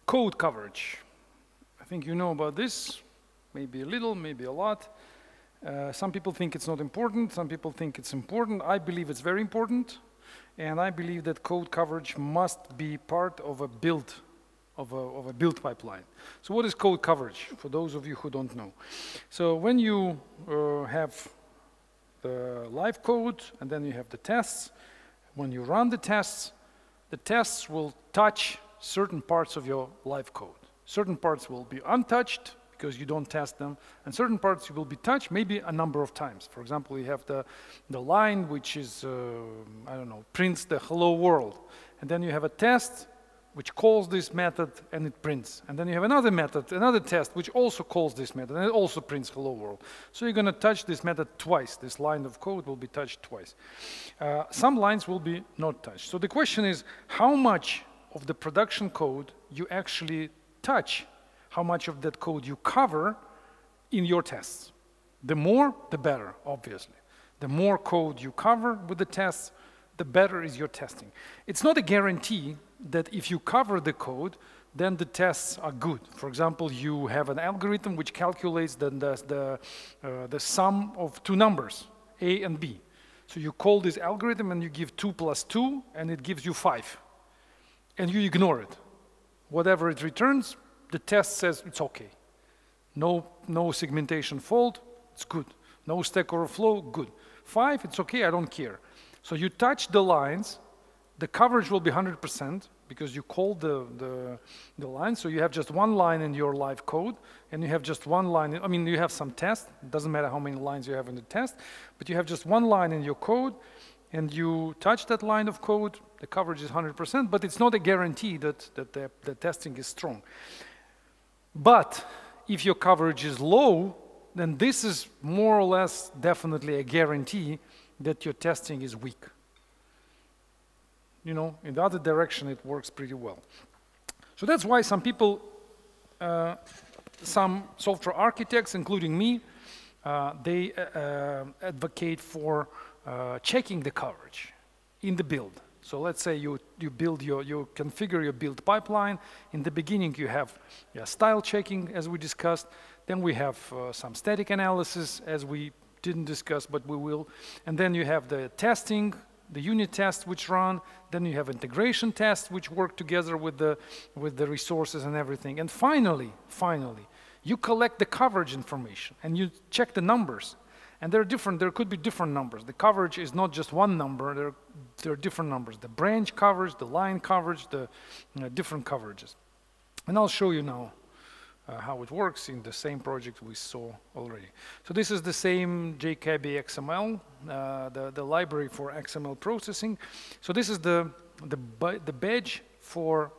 Code coverage. I think you know about this, maybe a little, maybe a lot. Some people think it's not important, some people think it's important. I believe it's very important, and I believe that code coverage must be part of a build, of a build pipeline. So what is code coverage, for those of you who don't know? So when you have the live code, and then you have the tests, when you run the tests will touch certain parts of your live code. Certain parts will be untouched because you don't test them, and certain parts will be touched maybe a number of times. For example, you have the line which is, I don't know, prints the hello world, and then you have a test which calls this method and it prints. And then you have another method, another test, which also calls this method and it also prints hello world. So you're gonna touch this method twice. This line of code will be touched twice. Some lines will be not touched. So the question is, how much of the production code you actually touch? How much of that code you cover in your tests? The more, the better, obviously. The more code you cover with the tests, the better is your testing. It's not a guarantee that if you cover the code, then the tests are good. For example, you have an algorithm which calculates the sum of two numbers, A and B. So you call this algorithm and you give 2 plus 2, and it gives you 5. And you ignore it. Whatever it returns, the test says it's okay. No segmentation fault, it's good. No Stack Overflow, good. 5, it's okay, I don't care. So you touch the lines, the coverage will be 100% because you called the line. So you have just one line in your live code, and you have just one line. I mean, you have some test. It doesn't matter how many lines you have in the test, but you have just one line in your code, and you touch that line of code, the coverage is 100%, but it's not a guarantee that the testing is strong. But if your coverage is low, then this is more or less definitely a guarantee that your testing is weak. You know, in the other direction, it works pretty well. So that's why some people, some software architects, including me, they advocate for checking the coverage in the build. So let's say you configure your build pipeline. In the beginning, you have style checking, as we discussed. Then we have some static analysis, as we didn't discuss, but we will. And then you have the testing, the unit tests which run. Then you have integration tests which work together with the resources and everything. And finally, you collect the coverage information and you check the numbers. And there could be different numbers. The coverage is not just one number, there are different numbers. The branch coverage, the line coverage, the different coverages. And I'll show you now how it works in the same project we saw already. So this is the same JCabby XML, the library for XML processing. So this is the badge for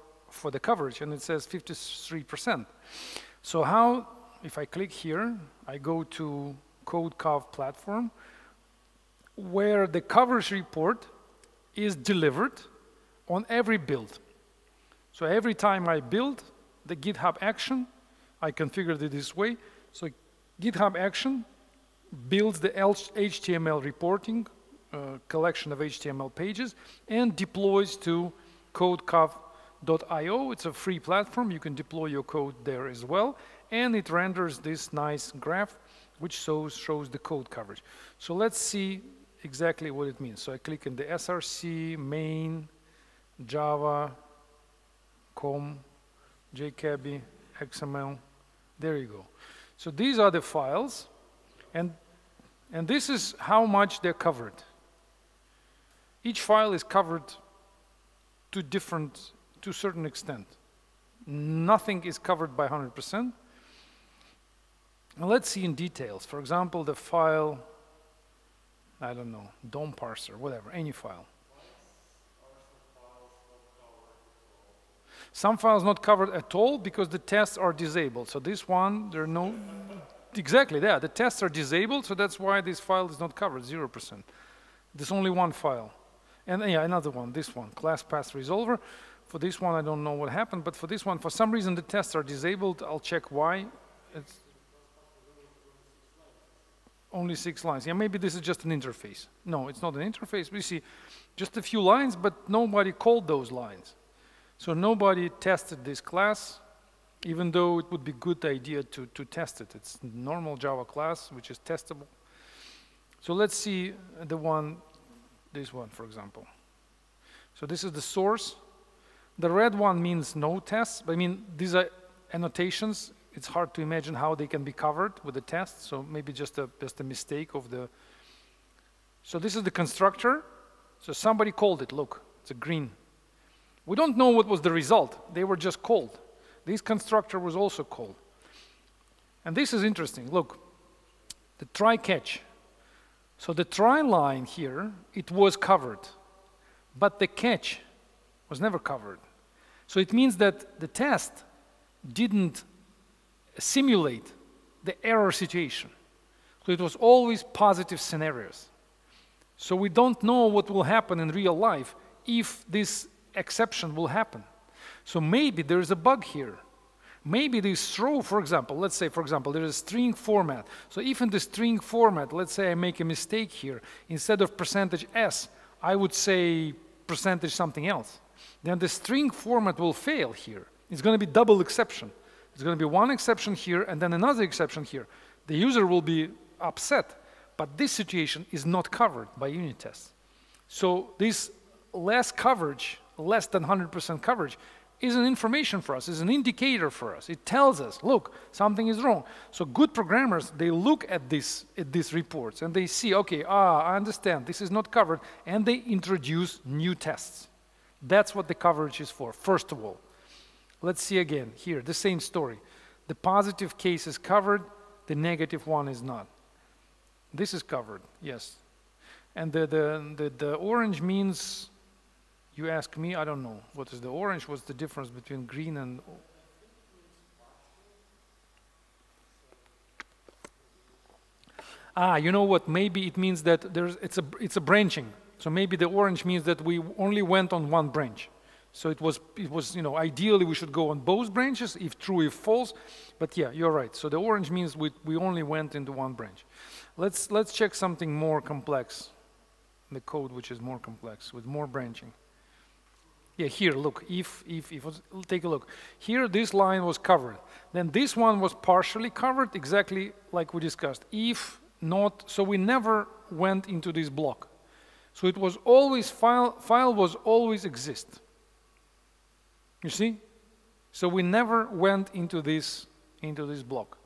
the coverage, and it says 53%. So how, if I click here, I go to CodeCov platform, where the coverage report is delivered on every build. So every time I build the GitHub action, I configured it this way. So GitHub action builds the HTML reporting, collection of HTML pages, and deploys to codecov.io. It's a free platform. You can deploy your code there as well. And it renders this nice graph, which shows the code coverage. So let's see exactly what it means. So I click in the src, main, java, com, JCabby, XML. There you go. So these are the files, and this is how much they're covered. Each file is covered to a certain extent. Nothing is covered by 100%. Now let's see in details. For example, the file, I don't know, DOM parser, whatever, any file. Some files not covered at all because the tests are disabled. So this one, there are no, exactly that. The tests are disabled, so that's why this file is not covered, 0%. There's only one file. And yeah, another one, this one, class path resolver. For this one, I don't know what happened, but for this one, for some reason, the tests are disabled. I'll check why. It's only 6 lines. Yeah, maybe this is just an interface. No, it's not an interface. We see just a few lines, but nobody called those lines. So nobody tested this class, even though it would be a good idea to test it. It's normal Java class, which is testable. So let's see the one, this one, for example. So this is the source. The red one means no tests. I mean, these are annotations. It's hard to imagine how they can be covered with the test. So maybe just a mistake of the. So this is the constructor. So somebody called it. Look, it's a green. We don't know what was the result. They were just called. This constructor was also called. And this is interesting. Look, the try catch. So the try line here, it was covered, but the catch was never covered. So it means that the test didn't simulate the error situation. So it was always positive scenarios. So we don't know what will happen in real life if this exception will happen. So maybe there is a bug here. Maybe this throw, for example, let's say, for example, there is a string format. So if in the string format, let's say I make a mistake here, instead of %s, I would say % something else. Then the string format will fail here. It's going to be double exception. It's going to be one exception here and then another exception here. The user will be upset, but this situation is not covered by unit tests. So this less coverage, less than 100% coverage, is an information for us, is an indicator for us. It tells us, look, something is wrong. So good programmers, they look at these reports and they see, okay, I understand, this is not covered, and they introduce new tests. That's what the coverage is for, first of all. Let's see again, here, the same story. The positive case is covered, the negative one is not. This is covered, yes. And the orange means, you ask me, I don't know. What is the orange? What's the difference between green and... you know what? Maybe it means that it's a branching. So maybe the orange means that we only went on one branch. So it was, you know, ideally we should go on both branches, if true, if false. But yeah, you're right. So the orange means we only went into one branch. Let's check something more complex. The code which is more complex, with more branching. Yeah, here, look, if take a look. Here, this line was covered. Then this one was partially covered, exactly like we discussed. If not, so we never went into this block. So it was always, file was always exist. You see? So we never went into this block.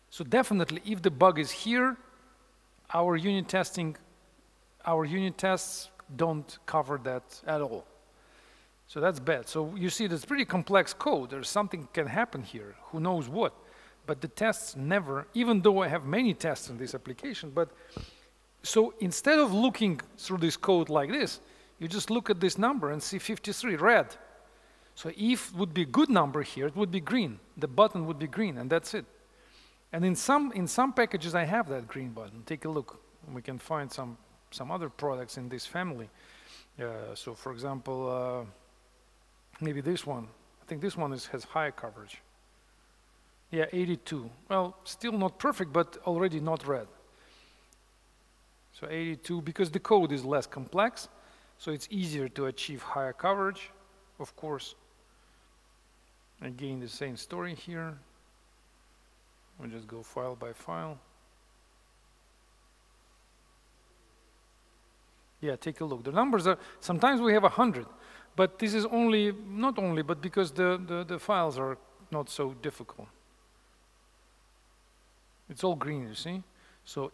So definitely, if the bug is here, our unit tests don't cover that at all. So that's bad. So you see, there's pretty complex code. There's something can happen here. Who knows what? But the tests never, even though I have many tests in this application, but so instead of looking through this code like this, you just look at this number and see 53, red. So if it would be a good number here, it would be green. The button would be green, and that's it. And in some packages, I have that green button. Take a look. We can find some other products in this family. So for example, maybe this one. I think this one has high coverage. Yeah, 82. Well, still not perfect, but already not red. So 82, because the code is less complex, so it's easier to achieve higher coverage, of course. Again, the same story here. We'll just go file by file. Yeah, take a look. The numbers are, sometimes we have 100, but this is only, not only, but because the files are not so difficult. It's all green, you see? So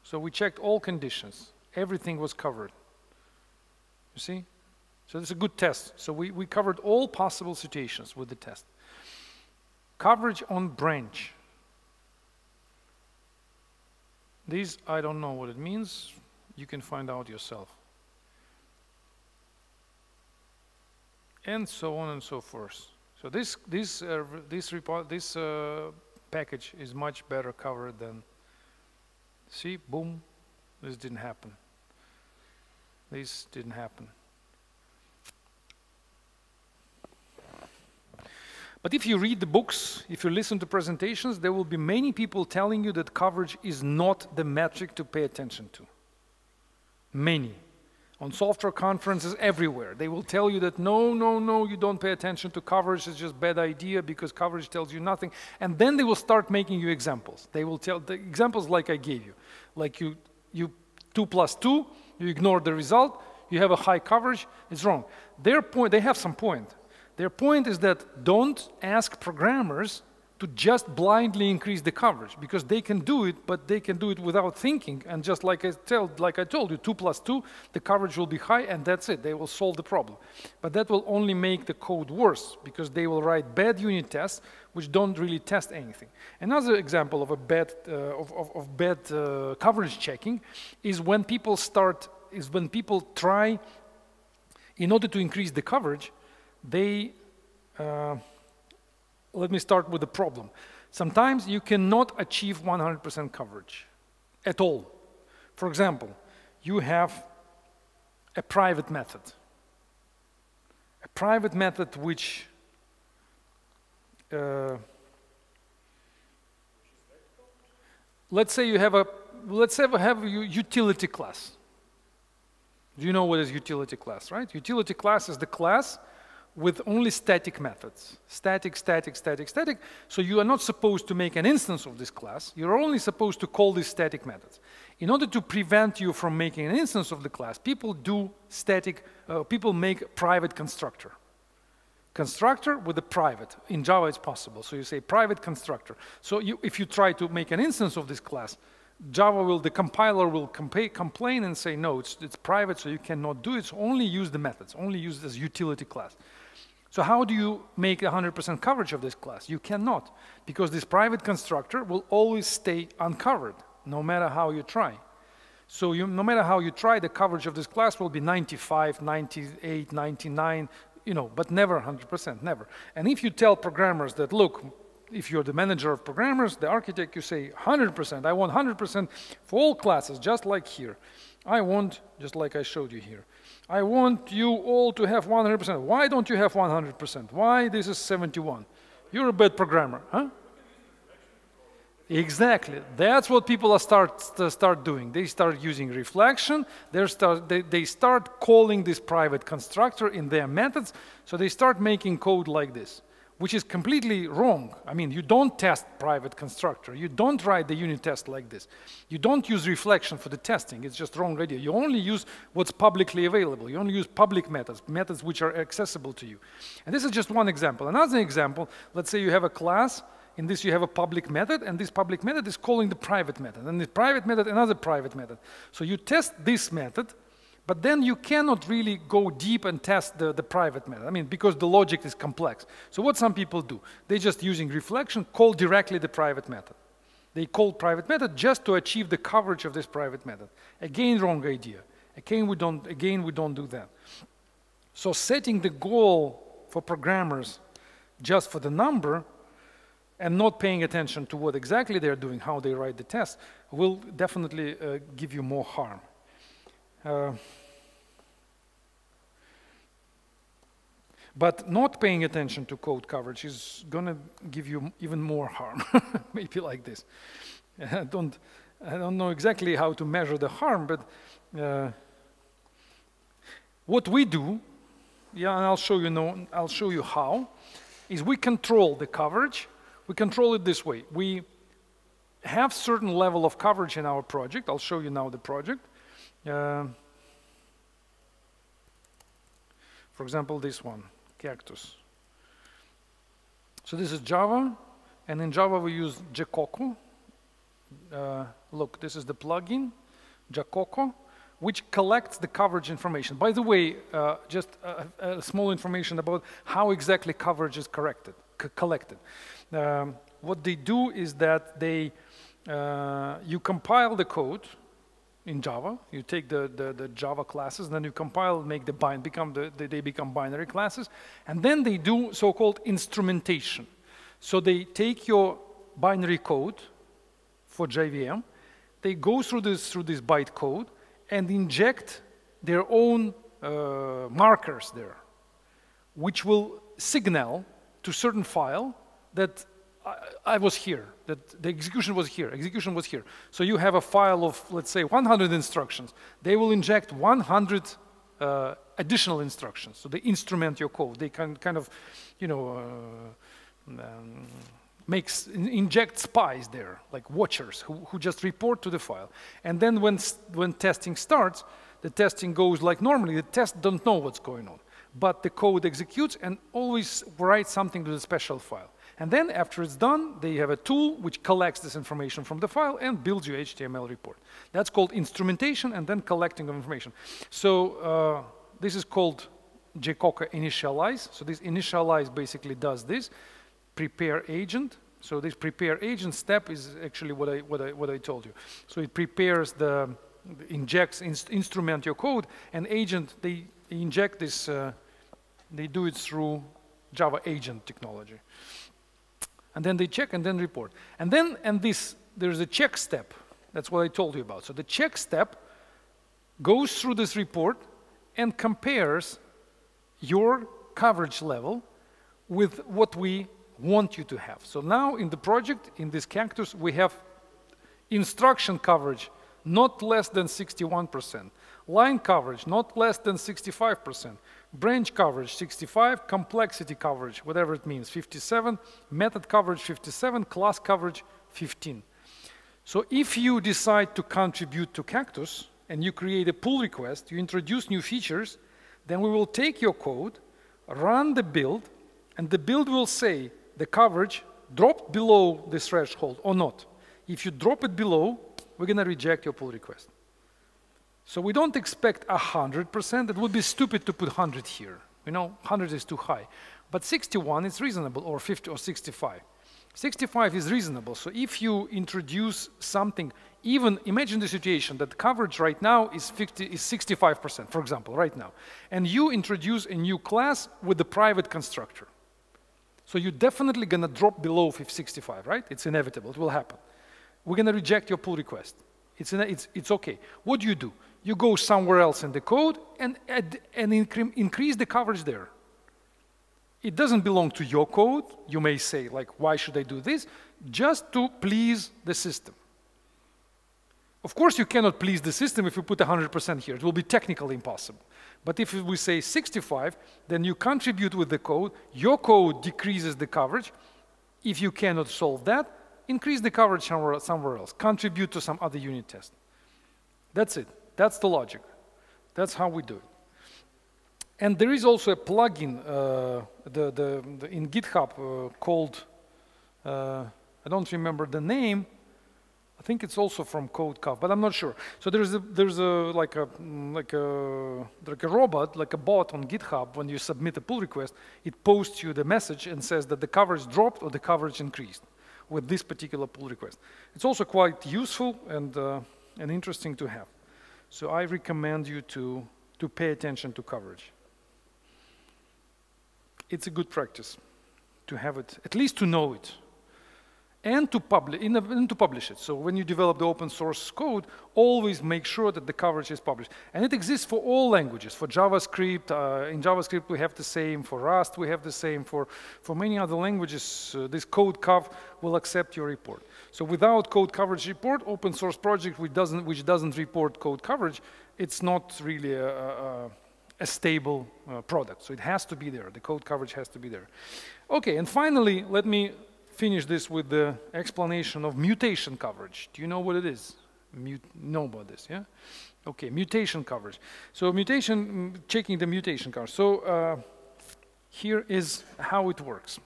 so we checked all conditions. Everything was covered. You see? So it's a good test. So we covered all possible situations with the test. Coverage on branch. These, I don't know what it means. You can find out yourself. And so on and so forth. So this package is much better covered than, see, boom, this didn't happen. This didn't happen. But if you read the books, if you listen to presentations, there will be many people telling you that coverage is not the metric to pay attention to. Many. on software conferences, everywhere. They will tell you that no, no, no, you don't pay attention to coverage, it's just a bad idea because coverage tells you nothing. And then they will start making you examples. They will tell the examples like I gave you. Like you 2 plus 2, you ignore the result, you have a high coverage, it's wrong. Their point, they have some point. Their point is that don't ask programmers to just blindly increase the coverage, because they can do it, but they can do it without thinking. And just like I told you, 2 plus 2, the coverage will be high, and that's it. They will solve the problem. But that will only make the code worse, because they will write bad unit tests, which don't really test anything. Another example of a bad coverage checking is when people try, in order to increase the coverage, they let me start with the problem. Sometimes you cannot achieve 100% coverage at all. For example, you have a private method. A private method which let's say you have a utility class. Do you know what is utility class, right? Utility class is the class with only static methods. Static, static, static, static. So you are not supposed to make an instance of this class. You're only supposed to call these static methods. In order to prevent you from making an instance of the class, people make private constructor. Constructor with a private. In Java it's possible. So you say private constructor. So if you try to make an instance of this class, the compiler will complain and say, no, it's private, so you cannot do it. So only use the methods, only use it as utility class. So how do you make 100% coverage of this class? You cannot, because this private constructor will always stay uncovered, no matter how you try. So no matter how you try, the coverage of this class will be 95, 98, 99, but never 100%, never. And if you tell programmers that, look, if you're the manager of programmers, the architect, you say 100%, I want 100% for all classes, just like here. I want, just like I showed you here, I want you all to have 100%. Why don't you have 100%? Why this is 71? You're a bad programmer, huh? Exactly. That's what people start doing. They start using reflection. They start calling this private constructor in their methods. So they start making code like this, which is completely wrong. I mean, you don't test private constructor. You don't write the unit test like this. You don't use reflection for the testing. It's just wrong idea. You only use what's publicly available. You only use public methods, methods which are accessible to you. And this is just one example. Another example, let's say you have a class. In this you have a public method, and this public method is calling the private method. And the private method, another private method. So you test this method, but then you cannot really go deep and test the private method. I mean, because the logic is complex. So what some people do, they just using reflection, call directly the private method. They call private method just to achieve the coverage of this private method. Again, wrong idea. Again, we don't do that. So setting the goal for programmers just for the number and not paying attention to what exactly they're doing, how they write the test, will definitely give you more harm. But not paying attention to code coverage is going to give you even more harm, maybe like this. I don't know exactly how to measure the harm, but what we do, yeah, and I'll show you how, is we control the coverage. We control it this way. We have certain level of coverage in our project. I'll show you now the project. For example, this one, Cactus. So this is Java, and in Java we use Jacoco. Look, this is the plugin, Jacoco, which collects the coverage information. By the way, just a small information about how exactly coverage is collected. What they do is that you compile the code in Java. You take the Java classes, and then you compile, make they become binary classes, and then they do so-called instrumentation. So they take your binary code for JVM, they go through this byte code and inject their own markers there, which will signal to certain file that I was here, that the execution was here. So you have a file of, let's say, 100 instructions. They will inject 100 additional instructions. So they instrument your code. They can kind of, you know, inject spies there, like watchers who just report to the file. And then when testing starts, the testing goes like normally. The test don't know what's going on, but the code executes and always writes something to the special file. And then after it's done, they have a tool which collects this information from the file and builds your HTML report. That's called instrumentation and then collecting of information. So this is called JCOCA initialize. So this initialize basically does this. Prepare agent. So this prepare agent step is actually what I told you. So it prepares injects, instrument your code, and agent, they inject this, they do it through Java agent technology. And then they check and then report. And then, there's a check step. That's what I told you about. So the check step goes through this report and compares your coverage level with what we want you to have. So now in the project, in this Cactus, we have instruction coverage not less than 61%, line coverage not less than 65%, branch coverage 65, complexity coverage, whatever it means, 57, method coverage 57, class coverage 15. So if you decide to contribute to Cactus and you create a pull request, you introduce new features, then we will take your code, run the build, and the build will say the coverage dropped below this threshold or not. If you drop it below, we're going to reject your pull request. So we don't expect 100%. It would be stupid to put 100 here. You know, 100 is too high. But 61 is reasonable, or 50 or 65. 65 is reasonable. So if you introduce something, even imagine the situation that coverage right now is 65%, for example, right now. And you introduce a new class with the private constructor. So you're definitely going to drop below 65, right? It's inevitable. It will happen. We're going to reject your pull request. It's okay. What do? You go somewhere else in the code and increase the coverage there. It doesn't belong to your code. You may say, like, why should I do this? Just to please the system. Of course, you cannot please the system if you put 100% here. It will be technically impossible. But if we say 65, then you contribute with the code. Your code decreases the coverage. If you cannot solve that, increase the coverage somewhere else. Contribute to some other unit test. That's it. That's the logic. That's how we do it. And there is also a plugin in GitHub called, I don't remember the name. I think it's also from CodeCov, but I'm not sure. So there's like a robot, like a bot on GitHub. When you submit a pull request, it posts you the message and says that the coverage dropped or the coverage increased with this particular pull request. It's also quite useful and interesting to have. So I recommend you to pay attention to coverage. It's a good practice to have it, at least to know it. And to publish it. So when you develop the open source code, always make sure that the coverage is published. And it exists for all languages. For JavaScript, in JavaScript we have the same. For Rust we have the same. For many other languages, this CodeCov will accept your report. So without code coverage report, open source project which doesn't report code coverage, it's not really a stable product. So it has to be there. The code coverage has to be there. Okay, and finally, let me finish this with the explanation of mutation coverage. Do you know what it is? Know about this, yeah? Okay, mutation coverage. So checking the mutation coverage. So here is how it works.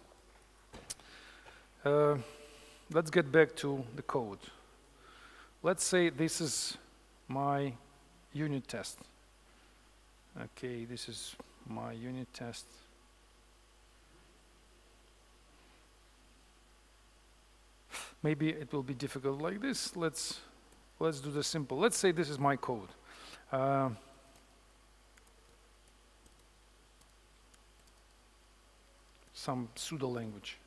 Let's get back to the code. Let's say this is my unit test. Okay, this is my unit test. Maybe it will be difficult like this. Let's do the simple. Let's say this is my code. Some pseudo language.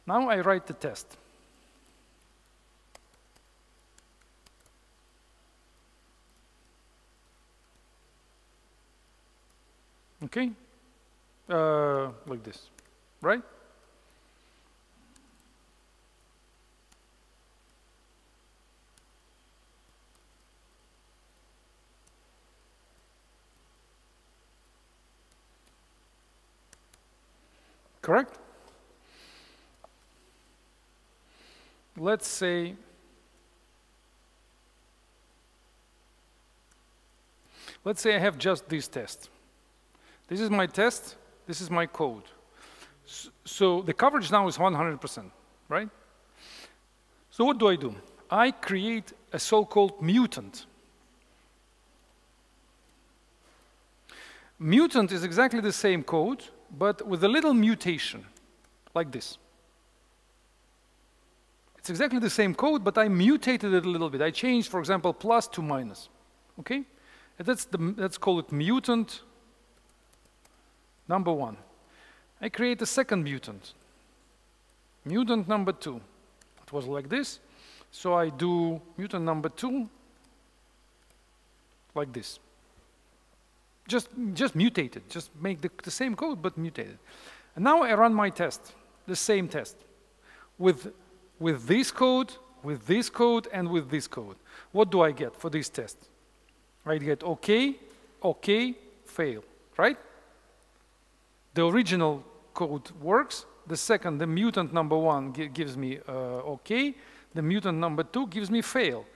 Now I write the test. Okay? Like this, right? correct? Let's say I have just this test. This is my test, this is my code. So the coverage now is 100%, right? So what do? I create a so-called mutant. Mutant is exactly the same code, but with a little mutation, like this. It's exactly the same code, but I mutated it a little bit. I changed, for example, plus to minus, okay? And let's call it mutant number 1. I create a second mutant, mutant number 2. It was like this, so I do mutant number 2 like this. Just mutate it, just make the same code, but mutate it. And now I run my test, the same test, with this code, with this code, and with this code. What do I get for this test? I get OK, OK, fail, right? The original code works. The mutant number 1 gives me OK. The mutant number 2 gives me fail.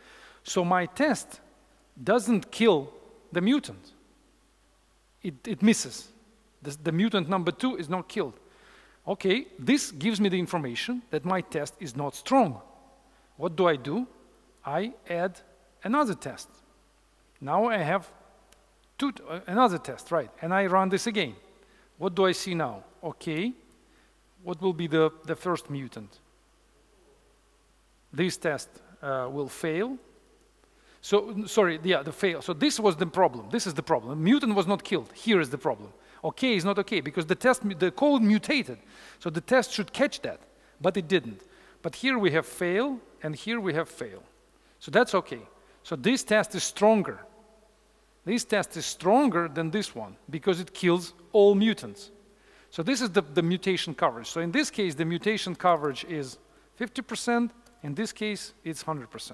So my test doesn't kill the mutant. It misses. The mutant number 2 is not killed. Okay, this gives me the information that my test is not strong. What do? I add another test. Now I have another test, right? And I run this again. What do I see now? Okay, what will be the first mutant? This test will fail. So, sorry, yeah, the fail. So this was the problem. This is the problem. Mutant was not killed. Here is the problem. Okay is not okay because the code mutated. So the test should catch that, but it didn't. But here we have fail, and here we have fail. So that's okay. So this test is stronger. This test is stronger than this one because it kills all mutants. So this is the mutation coverage. So in this case, the mutation coverage is 50%. In this case, it's 100%.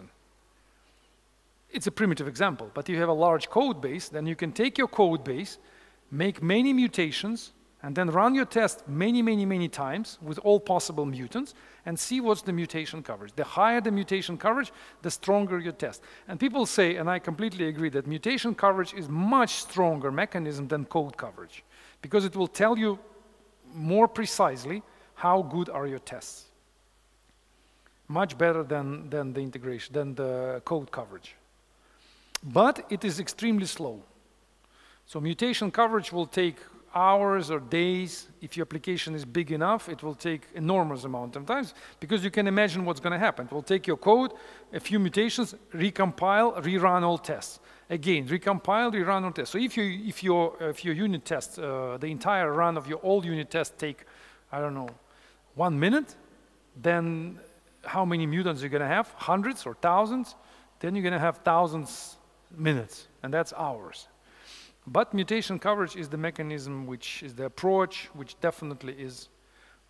It's a primitive example, but if you have a large code base, then you can take your code base, make many mutations, and then run your test many times with all possible mutants and see what's the mutation coverage. The higher the mutation coverage, the stronger your test. And people say, and I completely agree, that mutation coverage is much stronger mechanism than code coverage because it will tell you more precisely how good are your tests. Much better than the integration, than the code coverage. But it is extremely slow. So mutation coverage will take hours or days. If your application is big enough, it will take enormous amount of time because you can imagine what's going to happen. It will take your code, a few mutations, recompile, rerun all tests. Again, recompile, rerun all tests. So if your unit test, the entire run of your all unit tests take, I don't know, 1 minute, then how many mutants you're going to have? Hundreds or thousands? Then you're going to have thousands minutes, and that's hours. But mutation coverage is the mechanism, which is the approach, which definitely is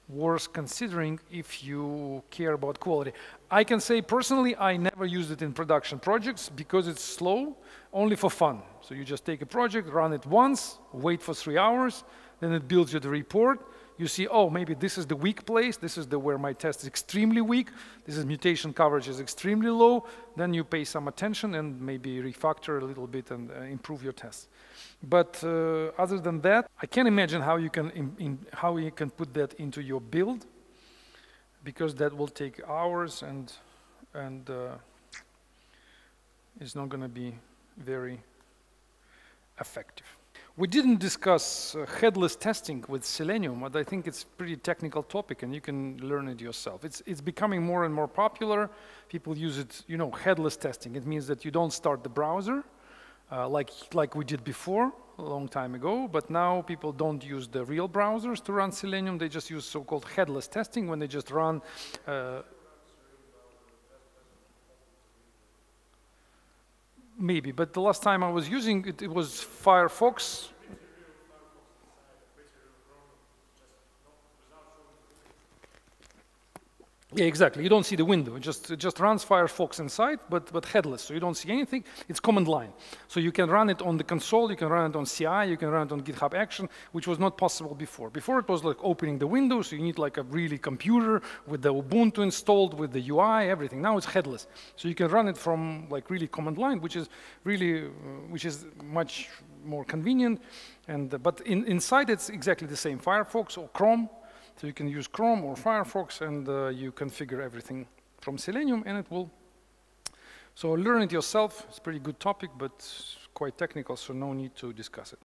worth considering if you care about quality. I can say personally, I never use it in production projects because it's slow, only for fun. So you just take a project, run it once, wait for 3 hours, then it builds you the report. You see, oh, maybe this is the weak place, this is where my test is extremely weak, this is mutation coverage is extremely low, then you pay some attention and maybe refactor a little bit and improve your tests. But other than that, I can't imagine how you can put that into your build because that will take hours and it's not going to be very effective. We didn't discuss headless testing with Selenium, but I think it's a pretty technical topic and you can learn it yourself. It's becoming more and more popular. People use it, you know, headless testing. It means that you don't start the browser like we did before a long time ago, but now people don't use the real browsers to run Selenium. They just use so-called headless testing when they just run maybe, but the last time I was using it, it was Firefox. Yeah, exactly. You don't see the window. It just runs Firefox inside, but headless. So you don't see anything. It's command line. So you can run it on the console. You can run it on CI. You can run it on GitHub Action, which was not possible before. Before it was like opening the window. So you need like a really computer with the Ubuntu installed, with the UI, everything. Now it's headless. So you can run it from like really command line, which is really, which is much more convenient. And but inside it's exactly the same. Firefox or Chrome. So you can use Chrome or Firefox, and you configure everything from Selenium, and it will. So learn it yourself. It's a pretty good topic, but quite technical, so no need to discuss it.